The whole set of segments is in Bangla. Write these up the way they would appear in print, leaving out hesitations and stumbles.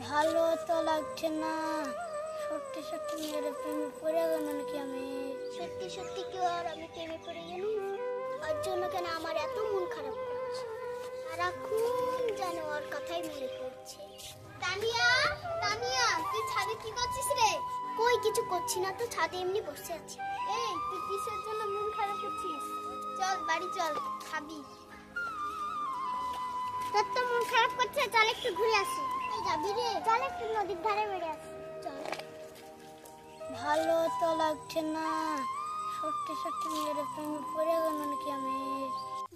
ভালো তো লাগছে না। সত্যি সত্যি মেয়ের প্রেমে পড়ে গেল নাকি আমি? সত্যি সত্যি কি আর আমি প্রেমে পড়ে গেলাম? আর জন্য কেন আমার এত মন খারাপ করছে? সারাক্ষণ যেন ওর কথাই মনে পড়ছে। তানিয়া, তানিয়া, তুই ছাদে কি করছিস রে? কই কিছু করছি না তো, ছাদে এমনি বসে আছি। এই তুই কিসের জন্য মন খারাপ করছিস? চল বাড়ি চল, খাবি। তোর তো মন খারাপ করছে, চল একটু ঘুরে আসি। এই যাবি রে? চল একটু নদীর ধারে বেড়ে আসি। চল। ভালো তো লাগছে না। সত্যি সত্যি মেয়ের প্রেমে পড়ে গেল নাকি আমি?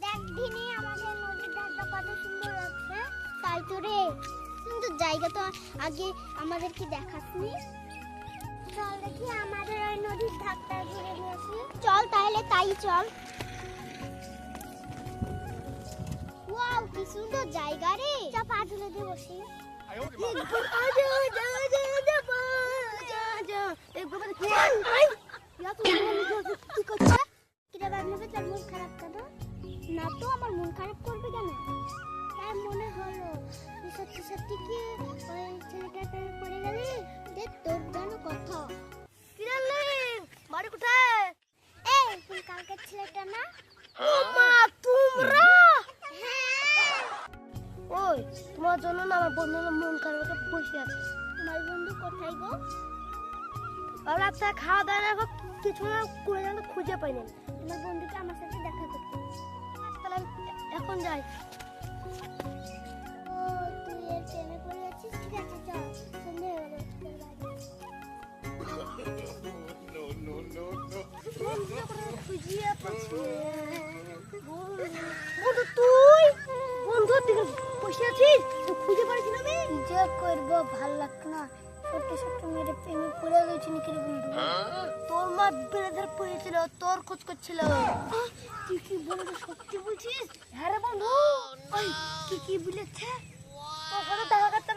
দেখ দিনে আমাদের নদীর ধারটা কত সুন্দর লাগছে। তাই তো রে, কিন্তু জায়গা তো আগে আমাদেরকে দেখাসনি। চল দেখি আমাদের ওই নদীর ধারটা ঘুরে নিয়ে আসি। চল তাহলে তাই চল। ওয়াও কি সুন্দর জায়গা রে। চল পা ধুলে দিয়ে বসি। না তো আমার মন খারাপ করবে কেন? তাই মনে হলো সত্যি সত্যি কি ওই ছেলেটার প্রেমে পড়ে গেলি? দেখ তোর জানো কথা। বাড়ি কোথায়? এই তুই কালকের ছেলেটা না? ও মা তোমরা? হ্যাঁ। ওই তোমার জন্য না আমার বন্ধু মন খারাপ করে বসে আছে। তোমার বন্ধু কোথায় গো? আর রাতে খাওয়া দাওয়া কিছু না করে যেন খুঁজে পাইনি। তোমার বন্ধুকে আমার সাথে দেখা করতে। তাহলে এখন যাই। ও তুই এর প্রেমে পড়ে আছিস? ঠিক আছে চল, সন্ধ্যে হয়ে গেল। খুঁজিয়ে পাচ্ছি বন্ধু, তুই বন্ধুর দিকে বসে আছিস, তুই খুঁজে পারিস না? আমি যে করবো ভাল লাগতো না। সত্যি সত্যি মেয়ের প্রেমে পড়ে গেছি নাকি রে বন্ধু? তোর মা বেড়ে পড়েছিল, তোর খোঁজ করছিল। তুই কি বন্ধু সত্যি বলছিস? হ্যাঁ রে বন্ধু। কি কি বলেছে? তোর সাথে দেখা করতে